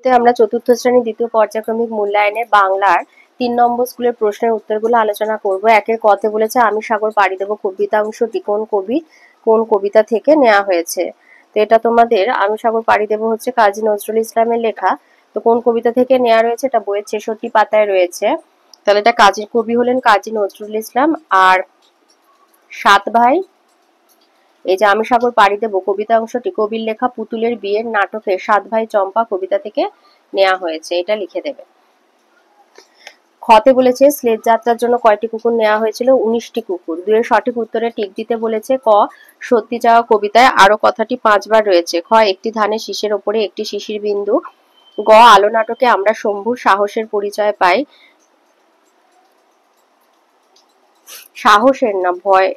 মুহূর্তে আমরা চতুর্থ শ্রেণী দ্বিতীয় পর্যায়ক্রমিক মূল্যায়নের বাংলার 3 নম্বর স্কুলের প্রশ্নের উত্তরগুলো আলোচনা করব। একের কতে বলেছে আমি সাগর পাড়ি দেব কবিতাংশটি কোন কবিতা থেকে নেওয়া হয়েছে। তো এটা তোমাদের আমি সাগর পাড়ি দেব হচ্ছে কাজী নজরুল ইসলামের লেখা। তো কোন কবিতা থেকে নেওয়া রয়েছে, এটা বইয়ের 66 পাতায় রয়েছে। তাহলে এটা কবি হলেন কাজী নজরুল ইসলাম। আর 7 ভাই, এই যে আমি সাগর পাড়ি দেব কবিতা অংশটি কবির লেখা পুতুলের বিয়ের নাটকে 7 ভাই চম্পা কবিতা থেকে নেওয়া হয়েছে, এটা লিখে দেবে। খতে বলেছে স্লেজ যাত্রার জন্য কয়টি কুকুর নেওয়া হয়েছিল, 19টি কুকুর। দুয়ের সঠিক উত্তরে টিক দিতে বলেছে। ক সত্যি চাওয়া কবিতায় আরো কথাটি 5 বার রয়েছে। খ একটি ধানের শীষের ওপরে একটি শিশির বিন্দু। গ আলো নাটকে আমরা শম্ভুর সাহসের পরিচয় পাই। সাহসের না ভয়,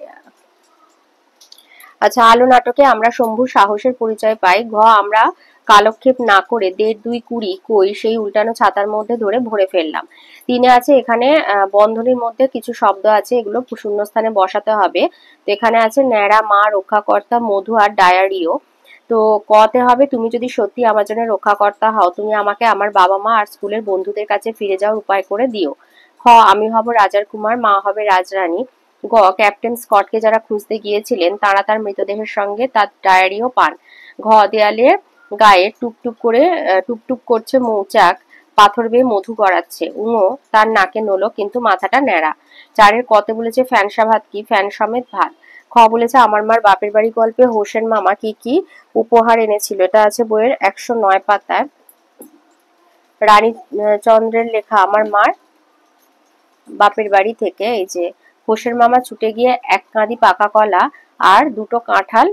আচ্ছা আলো নাটকে আমরা শম্ভুর সাহসের পরিচয় পাই। ঘ আমরা কালক্ষেপ না করে 1.5 2 20 কই সেই উল্টানো ছাতার মধ্যে ধরে ভরে ফেললাম। 3 আছে এখানে বন্ধনীর মধ্যে কিছু শব্দ আছে, এগুলো শূন্যস্থানে বসাতে হবে। তো এখানে আছে ন্যাড়া, মা, রক্ষাকর্তা, মধু আর ডায়ারিও। তো কতে হবে তুমি যদি সত্যি আমার জন্য রক্ষাকর্তা হও তুমি আমাকে আমার বাবা মা আর স্কুলের বন্ধুদের কাছে ফিরে যাওয়ার উপায় করে দিও। খ আমি হব রাজার কুমার, মা হবে রাজরানী। গ ক্যাপ্টেন স্কটকে যারা খুঁজতে গিয়েছিলেন তারা তার মৃতদেহের সঙ্গে তার ডায়েরিও পান। ঘ দেয়ালে গায়ে টুপটুপ করছে মৌচাক, পাথর বেয়ে মধু গড়াচ্ছে। উঙো তার নাকে নলো কিন্তু মাথাটা ন্যাড়া। 4 কতে বলেছে ফ্যানসা ভাত কি, ফ্যান সমেত ভাত। খ বলেছে আমার মার বাপের বাড়ি গল্পে হোসেন মামা কি কি উপহার এনেছিল, এটা আছে বইয়ের 109 পাতায়। রানী চন্দ্রের লেখা আমার মার বাপের বাড়ি থেকে এই যে হোসেন মামা ছুটে গিয়ে 1 কাঁদি পাকা কলা আর 2টো কাঁঠাল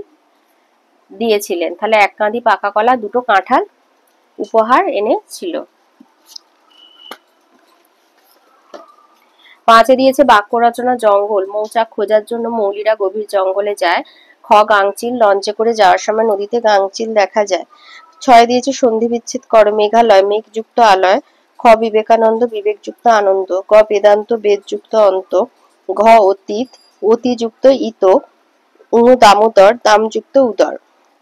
দিয়েছিলেন। তাহলে 1 কাঁদি পাকা কলা 2টো কাঁঠাল উপহার এনেছিল। 5 দিয়েছে বাক্য রচনা জঙ্গল, মৌচাক খোঁজার জন্য মৌলিরা গভীর জঙ্গলে যায়। খ গাংচিল, লঞ্চে করে যাওয়ার সময় নদীতে গাংচিল দেখা যায়। 6 দিয়েছে সন্ধি বিচ্ছেদ করো, মেঘালয় মেঘযুক্ত আলয়। খ বিবেকানন্দ বিবেকযুক্ত আনন্দ। গ বেদান্ত বেদযুক্ত অন্ত। ঘ অতীত অতিযুক্ত ইত। উনু দামোদর দামযুক্ত উদর।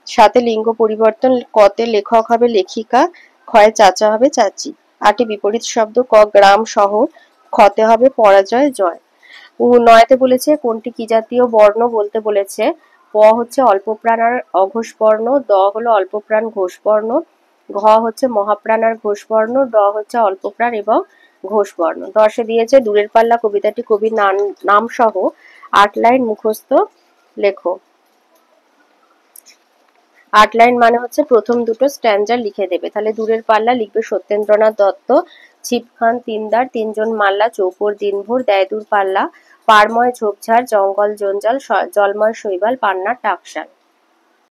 7 লিঙ্গ পরিবর্তন, কতে লেখক হবে লেখিকা, ক্ষয়ে চাচা হবে চাচি। 8 বিপরীত শব্দ, ক গ্রাম শহর, খতে হবে পরাজয় জয়। 9 বলেছে কোনটি কি জাতীয় বর্ণ বলতে বলেছে। প হচ্ছে অল্পপ্রাণ আর অঘোষ বর্ণ, দ হলো অল্পপ্রাণ ঘোষ বর্ণ, ঘ হচ্ছে মহাপ্রাণ আর ঘোষ বর্ণ, ড হচ্ছে অল্পপ্রাণ এবং ঘোষ বর্ণ। 10 দিয়েছে দূরের পাল্লা কবিতাটি কবির নাম সহ 8 লাইন মুখস্থ লেখো। 8 লাইন মানে হচ্ছে প্রথম দুটো স্ট্যান্ডার লিখে দেবে। তাহলে দূরের পাল্লা লিখবে সত্যেন্দ্রনাথ দত্ত। ছিপ খান তিনদার, 3 জন মাল্লা, চৌপর দিনভর, দেয় দূর পাল্লা, পারময় ঝোপঝাড়, জঙ্গল জঞ্জাল, জলময় শৈবাল, পান্নার টাকশাল।